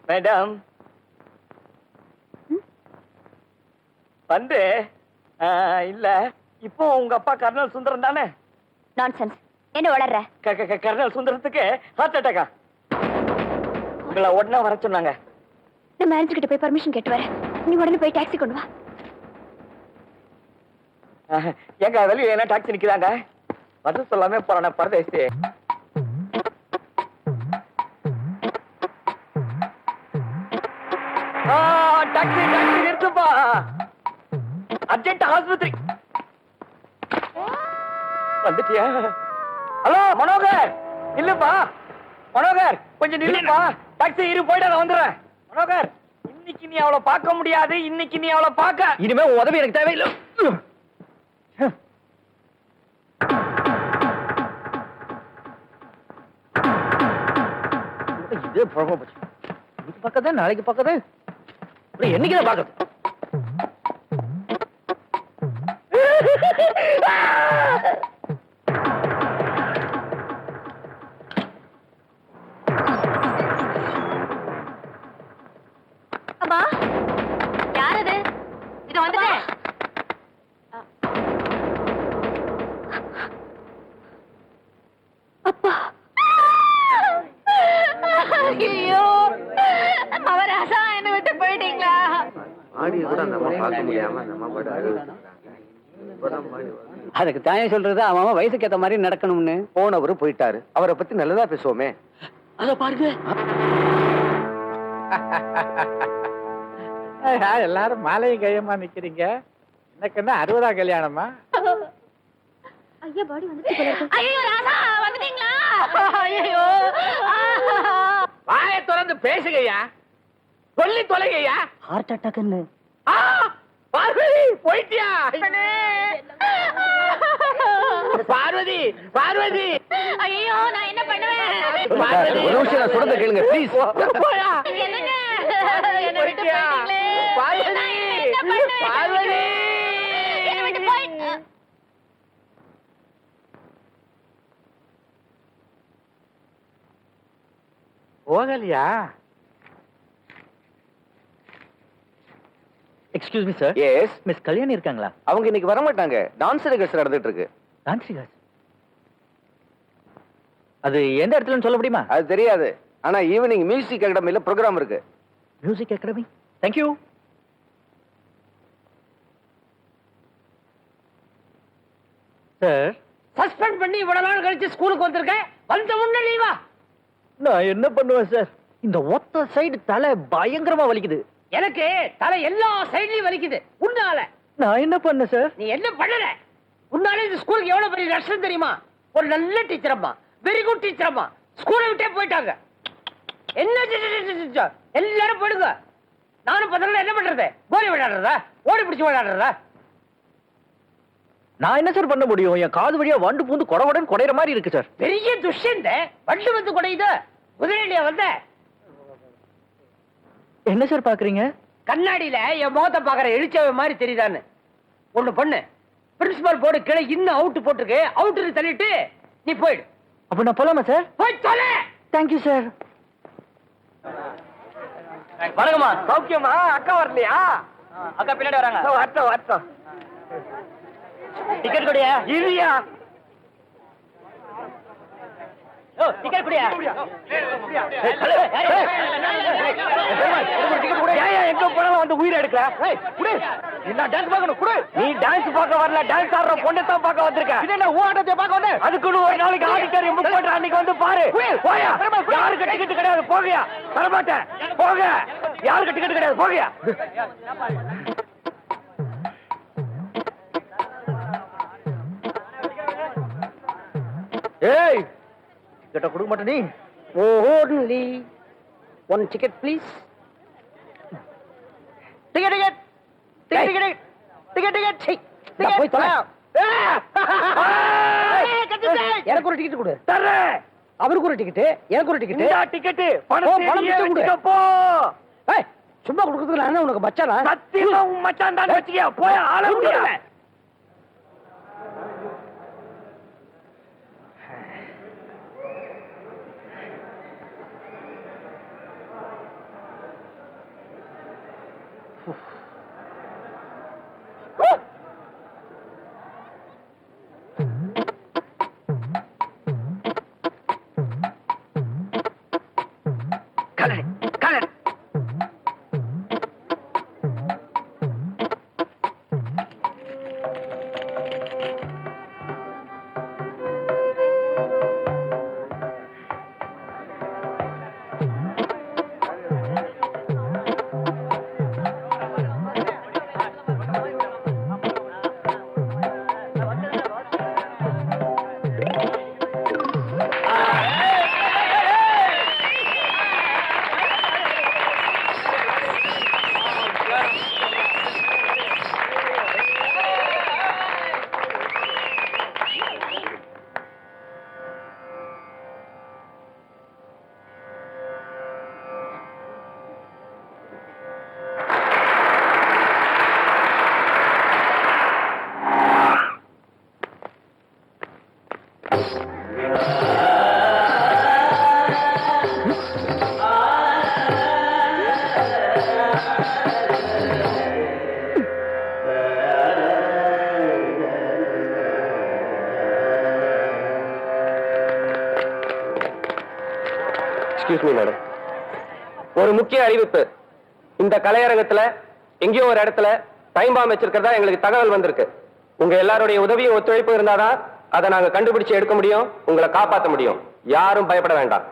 Madam வந்து இல்ல இப்போ உங்க அப்பா கர்னல் சுந்தரம் தானே? நான்சென்ஸ். என்ன வளர்ற? கர்னல் சுந்தரத்துக்கு ஹார்ட் அட்டாக்கா? உங்களை உடனே வர சொன்னாங்க. நான் மேனேஜர் கிட்ட போய் பர்மிஷன் கேட்டு வரேன். நீ உடனே போய் டாக்ஸி கொண்டு வா. எங்க வெளியே என்ன டாக்ஸி நிக்கிறாங்க? பதில் சொல்லாம போறான பரதேசி. டாக்ஸி டாக்ஸி நிறுத்துப்பா. அர்ஜென்ட் ஆஸ்பத்திரி. வந்துட்டியா? ஹலோ மனோகர், இல்லப்பா மனோகர், கொஞ்சம் நில்லுப்பா. டாக்ஸி இரு, போயிட்டு நான் வந்துடுறேன். மனோகர், இன்னைக்கு நீ அவளை பார்க்க முடியாது. இன்னைக்கு நீ அவளை பார்க்க இனிமே உதவி எனக்கு தேவையில்லை. இதே பழமா போச்சு. இன்னைக்கு பார்க்கதா நாளைக்கு பார்க்கதா என்னைக்குதான் பார்க்கறது? அம்மா, யார் அது? இது வந்துட்டேன். அப்பா, ஐயோ, அவராசா என்ன விட்டு போயிட்டீங்களா? அதுக்கு தானே சொல்றது, அவன் வயசுக்கு ஏத்த மாதிரி நடக்கணும்னு. போனவரு போயிட்டாரு, அவரை பத்தி நல்லதா பேசுவோமே. அத பாருங்க. எல்லாரும் மாலையும் கையமா நிக்கிறீங்க. எனக்கு என்ன 60ஆம் கல்யாணமா? ஐயா, பாடி வந்துச்சு. ஐயோ ராசா, வந்துட்டீங்களா? ஐயோ, வாயை திறந்து பேசுங்கய்யா, சொல்லி தொலைங்கய்யா. ஹார்ட் அட்டாக்னு. பார்வதி போயிட்டியா? பார்வதி, பார்வதி. ஐயோ, நான் என்ன பண்ணுவேன்? ஒரு நிமிஷம் நான் சொல்றத கேளுங்க ப்ளீஸ். என்னங்க, என்ன விட்டு போயிட்டீங்களே. பார்வதி, பார்வதி. என்ன விட்டு போயிட்டு போகலையா? Excuse me sir. Yes. Miss Kalyani இருக்காங்களா? அவங்க இன்னைக்கு வர மாட்டாங்க. டான்ஸ் ரிகர்சல் நடந்துட்டு இருக்கு. Dance rehearsal? அது எந்த இடத்துலன்னு சொல்ல முடியுமா? அது தெரியாது. ஆனா ஈவினிங் மியூசிக் அகாடமில ப்ரோகிராம் இருக்கு. Music academy? Thank you. Sir, suspend பண்ணி இவ்வளவு நாள் கழிச்சு ஸ்கூலுக்கு வந்திருக்கேன். வந்த முன்ன லீவா? நான் என்ன பண்ணுவேன் சார்? இந்த ஒத்த சைடு தலை பயங்கரமா வலிக்குது. எனக்கு தலை எல்லா சைட்லயும் வலிக்குது. உன்னால நான் என்ன பண்ண சார்? நீ என்ன பண்ணல? உன்னால இந்த ஸ்கூலுக்கு எவ்வளவு பெரிய நஷ்டம் தெரியுமா? ஒரு நல்ல டீச்சர் அம்மா, வெரி குட் டீச்சர் அம்மா ஸ்கூலை விட்டே போயிட்டாங்க. என்ன எல்லாரும் போயிடுங்க. நானும் பசங்க என்ன பண்றது? கோலி விளையாடுறதா? ஓடி பிடிச்சு விளையாடுறதா? நான் என்ன சார் பண்ண முடியும்? என் காது வழியா வண்டு பூந்து கொடவுடன் கொடையிற மாதிரி இருக்கு சார். பெரிய துஷ்யந்த வண்டு வந்து கொடையுது. குதிரையில வந்த என்ன சார் பாக்குறீங்க? கண்ணாடியில என் முகத்தை பாக்குற எழுச்சவ மாதிரி தெரியுதான்னு. ஒண்ணு பண்ணு, பிரின்சிபல் போர்டு கீழே இன்னும் அவுட் போட்டுருக்கு, அவுட்டு தள்ளிட்டு நீ போயிடு. அப்ப நான் போலாமா சார்? போய் தொலை. Thank you sir. வணக்கம்மா. சௌக்கியமா? அக்கா வரலையா? அக்கா பின்னாடி வராங்க. வரட்டும் வரட்டும். டிக்கெட் கொடியா? இல்லையா? டிக்கெட் கொடியா? எங்க போனாலும் வந்து உயிரை எடுக்கல. டான்ஸ் பார்க்கணும் குடு. நீ டான்ஸ் பார்க்க வரல, டான்ஸ் ஆடுற பொண்ணை தான் பார்க்க வந்திருக்க. என்ன ஊட்டத்தை பார்க்க வந்த? அதுக்குன்னு ஒரு நாளைக்கு ஆடிட்டோரியம் புக் பண்ற அன்னைக்கு வந்து பாரு. போயா, யாருக்கு டிக்கெட் கிடையாது, போகையா. வரமாட்டேன், போக. யாருக்கு டிக்கெட் கிடையாது, போகையா. ஏய், டிக்கெட் கொடுக்க மாட்டே நீ. Only one ticket, please. Ticket, ticket, ticket, ticket, ticket, ticket. Ticket. போய் தொலை. எனக்கு ஒரு டிக்கெட் கொடு. தரேன். அவருக்கு ஒரு டிக்கெட், எனக்கு ஒரு டிக்கெட். இந்த டிக்கெட் பணம் கொடுங்க. போ. ஏய், சும்மா கொடுக்கிறதுல என்ன உனக்கு மச்சானா? சத்தியமா உன் மச்சான் தான் வெச்சியா. போய் ஆள முடியல. எக்ஸ்கியூஸ் மீ மேடம், ஒரு முக்கிய அறிவிப்பு. இந்த கலையரங்கத்துல எங்கேயோ ஒரு இடத்துல டைம் பாம் வச்சிருக்கிறதா எங்களுக்கு தகவல் வந்திருக்கு. உங்க எல்லாருடைய உதவியும் ஒத்துழைப்பு இருந்தாதான் அதை நாங்க கண்டுபிடிச்சு எடுக்க முடியும், உங்களை காப்பாற்ற முடியும். யாரும் பயப்பட வேண்டாம்.